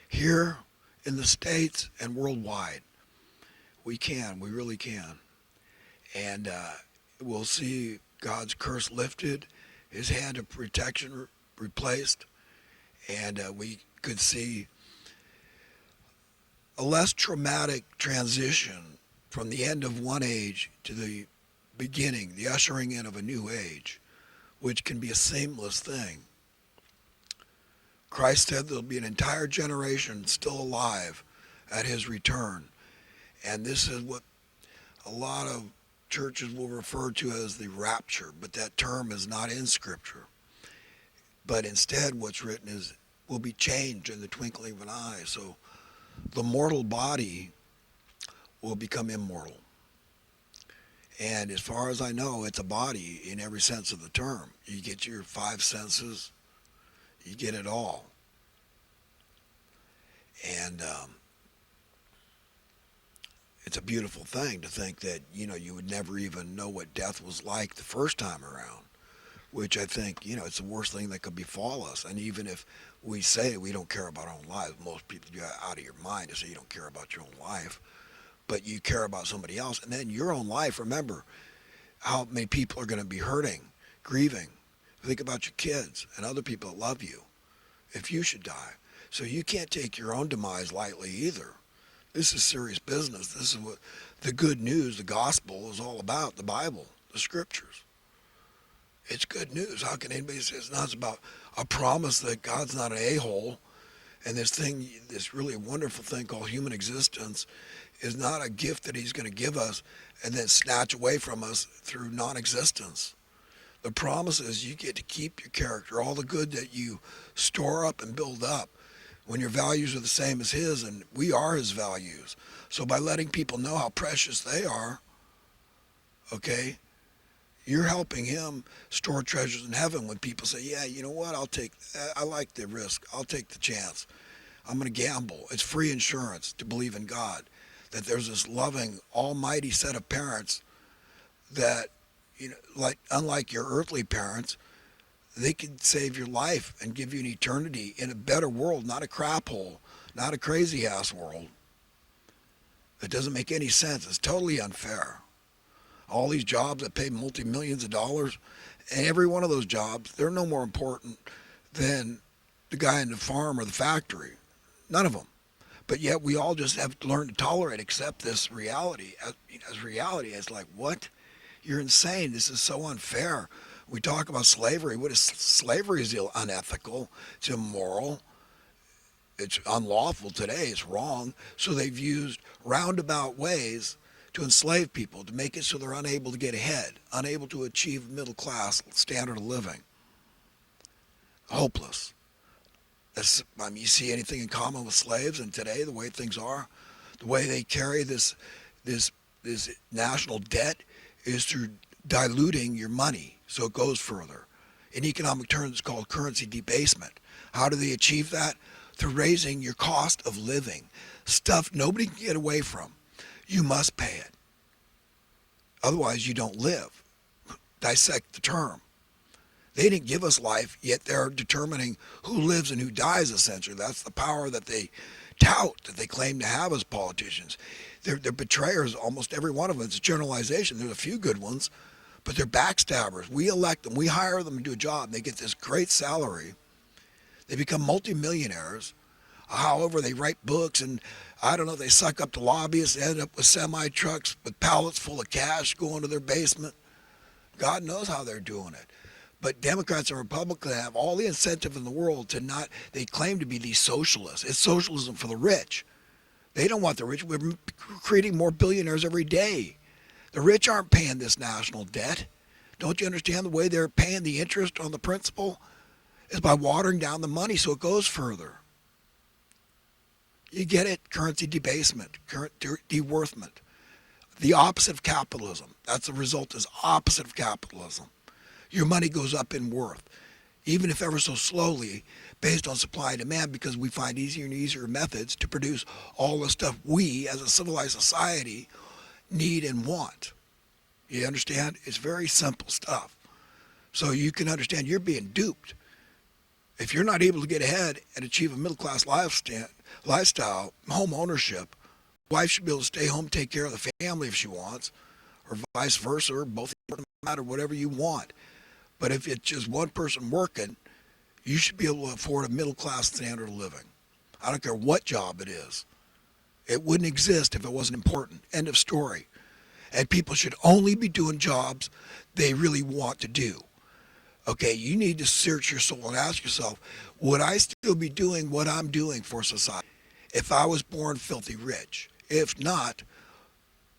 here in the States and worldwide. We really can. And we'll see God's curse lifted, his hand of protection replaced, and we could see a less traumatic transition from the end of one age to the beginning, the ushering in of a new age, which can be a seamless thing. Christ said there'll be an entire generation still alive at his return. And this is what a lot of churches will refer to as the rapture, but that term is not in Scripture. But instead, what's written is will be changed in the twinkling of an eye. So the mortal body will become immortal. And as far as I know, it's a body in every sense of the term. You get your five senses, you get it all. And it's a beautiful thing to think that, you would never even know what death was like the first time around, which I think, it's the worst thing that could befall us. And even if we say we don't care about our own lives, most people, you're out of your mind to say you don't care about your own life, but you care about somebody else. And then your own life, remember how many people are going to be hurting, grieving. Think about your kids and other people that love you if you should die. So you can't take your own demise lightly either. This is serious business. This is what the good news, the gospel, is all about, the Bible, the scriptures. It's good news. How can anybody say it's not? It's about a promise that God's not an a-hole, and this really wonderful thing called human existence is not a gift that he's going to give us and then snatch away from us through non-existence. The promise is you get to keep your character, all the good that you store up and build up, when your values are the same as his, and we are his values. So by letting people know how precious they are, okay, you're helping him store treasures in heaven when people say, yeah, you know what, I like the risk, I'll take the chance. I'm going to gamble. It's free insurance to believe in God, that there's this loving, almighty set of parents that, unlike your earthly parents, they can save your life and give you an eternity in a better world, not a crap hole, not a crazy ass world. It doesn't make any sense. It's totally unfair. All these jobs that pay multi-millions of dollars, and every one of those jobs, they're no more important than the guy in the farm or the factory. None of them. But yet we all just have to learn to tolerate, accept this reality. As reality, it's like, what? You're insane. This is so unfair. We talk about slavery. What is slavery? Is unethical. It's immoral. It's unlawful today. It's wrong. So they've used roundabout ways to enslave people, to make it so they're unable to get ahead, unable to achieve middle class standard of living. Hopeless. You see anything in common with slaves and today, the way things are, the way they carry this national debt is through diluting your money so it goes further. In economic terms, it's called currency debasement. How do they achieve that? Through raising your cost of living. Stuff nobody can get away from. You must pay it. Otherwise, you don't live. Dissect the term. They didn't give us life, yet they're determining who lives and who dies, essentially. That's the power that they tout, that they claim to have as politicians. They're betrayers, almost every one of them. It's a generalization. There's a few good ones, but they're backstabbers. We elect them. We hire them to do a job. And they get this great salary. They become multimillionaires. However, they write books and, I don't know, they suck up the lobbyists. They end up with semi-trucks with pallets full of cash going to their basement. God knows how they're doing it. But Democrats and Republicans have all the incentive in the world to not, they claim to be these socialists. It's socialism for the rich. They don't want the rich. We're creating more billionaires every day. The rich aren't paying this national debt. Don't you understand the way they're paying the interest on the principal? Is by watering down the money so it goes further. You get it? Currency debasement, deworthment. The opposite of capitalism. That's the result is opposite of capitalism. Your money goes up in worth, even if ever so slowly, based on supply and demand, because we find easier and easier methods to produce all the stuff we, as a civilized society, need and want. You understand? It's very simple stuff. So you can understand you're being duped. If you're not able to get ahead and achieve a middle class lifestyle, home ownership, wife should be able to stay home, take care of the family if she wants, or vice versa, or both matter, whatever you want. But if it's just one person working, you should be able to afford a middle class standard of living. I don't care what job it is. It wouldn't exist if it wasn't important. End of story. And people should only be doing jobs they really want to do. Okay, you need to search your soul and ask yourself, would I still be doing what I'm doing for society if I was born filthy rich? If not,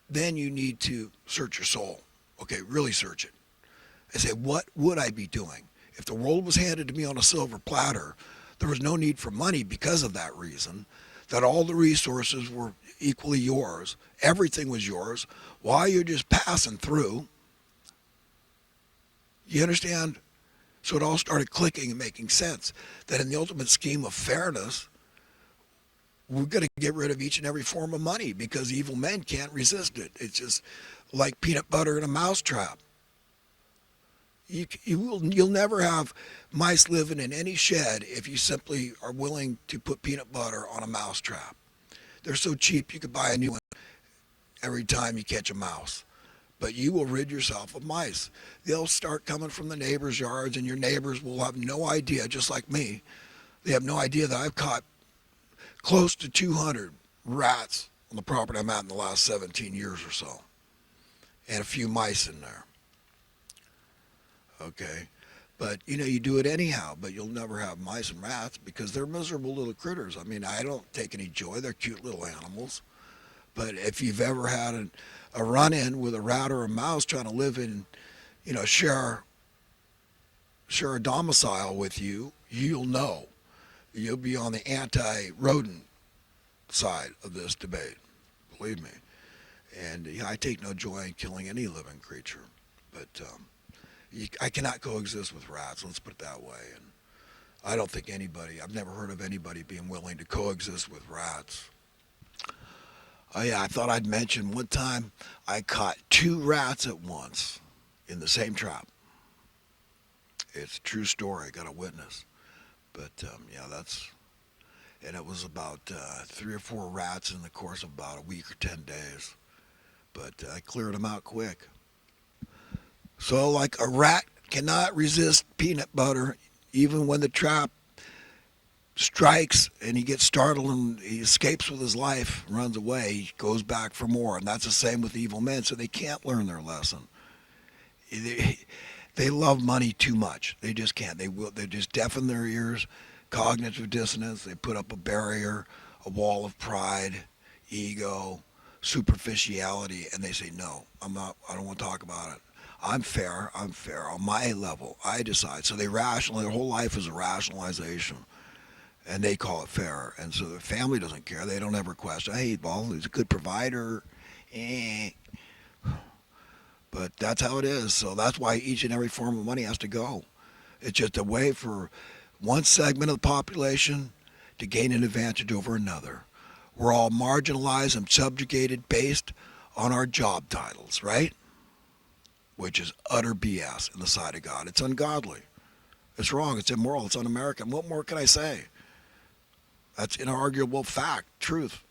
then you need to search your soul. Okay, really search it. And say, what would I be doing? If the world was handed to me on a silver platter, there was no need for money because of that reason, that all the resources were equally yours, everything was yours, while you're just passing through. You understand? So it all started clicking and making sense that in the ultimate scheme of fairness, we're going to get rid of each and every form of money because evil men can't resist it. It's just like peanut butter in a mousetrap. You'll never have mice living in any shed if you simply are willing to put peanut butter on a mousetrap. They're so cheap you could buy a new one every time you catch a mouse. But you will rid yourself of mice. They'll start coming from the neighbors' yards, and your neighbors will have no idea, just like me. They have no idea that I've caught close to 200 rats on the property I'm at in the last 17 years or so, and a few mice in there. Okay, but you do it anyhow, but you'll never have mice and rats because they're miserable little critters. I mean, I don't take any joy. They're cute little animals. But if you've ever had a run-in with a rat or a mouse trying to live in, share a domicile with you, you'll know. You'll be on the anti-rodent side of this debate, believe me. And I take no joy in killing any living creature, but I cannot coexist with rats. Let's put it that way. And I don't think I've never heard of anybody being willing to coexist with rats. Oh yeah, I thought I'd mention one time I caught 2 rats at once in the same trap. It's a true story. I got a witness. But and it was about 3 or 4 rats in the course of about a week or 10 days. But I cleared them out quick. So like a rat cannot resist peanut butter even when the trap strikes and he gets startled and he escapes with his life, runs away, he goes back for more. And that's the same with evil men, so they can't learn their lesson. They love money too much. They just can't. They just deafen their ears, cognitive dissonance. They put up a barrier, a wall of pride, ego, superficiality, and they say, no, I don't want to talk about it. I'm fair on my level. I decide. So their whole life is a rationalization. And they call it fair. And so the family doesn't care. They don't ever question, hey, well, he's a good provider. But that's how it is. So that's why each and every form of money has to go. It's just a way for one segment of the population to gain an advantage over another. We're all marginalized and subjugated based on our job titles, right? Which is utter BS in the sight of God. It's ungodly. It's wrong. It's immoral. It's un-American. What more can I say? That's inarguable fact, truth.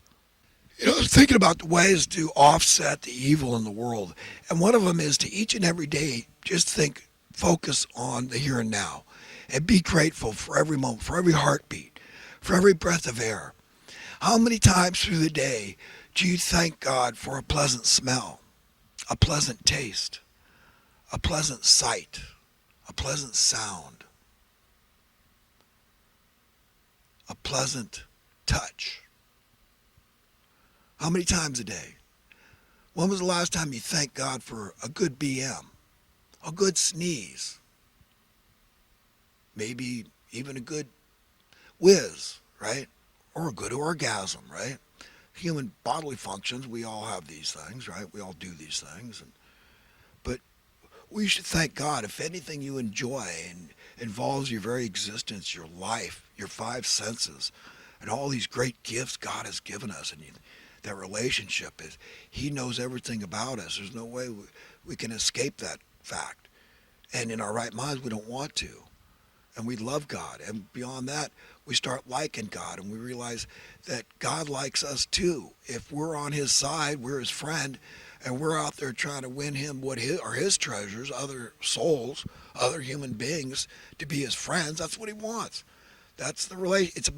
I was thinking about the ways to offset the evil in the world. And one of them is to each and every day just focus on the here and now. And be grateful for every moment, for every heartbeat, for every breath of air. How many times through the day do you thank God for a pleasant smell, a pleasant taste, a pleasant sight, a pleasant sound, a pleasant touch? How many times a day? When was the last time you thanked God for a good BM, a good sneeze, maybe even a good whiz, right? Or a good orgasm, right? Human bodily functions, we all have these things, right? We all do these things. But we should thank God if anything you enjoy and involves your very existence, your life, your 5 senses, and all these great gifts God has given us. And that relationship is, He knows everything about us. There's no way we can escape that fact. And in our right minds, we don't want to. and we love God. And beyond that, we start liking God, and we realize that God likes us too. If we're on His side, we're His friend, and we're out there trying to win Him what are His treasures, other souls, other human beings, to be His friends. That's what He wants. That's the relation. It's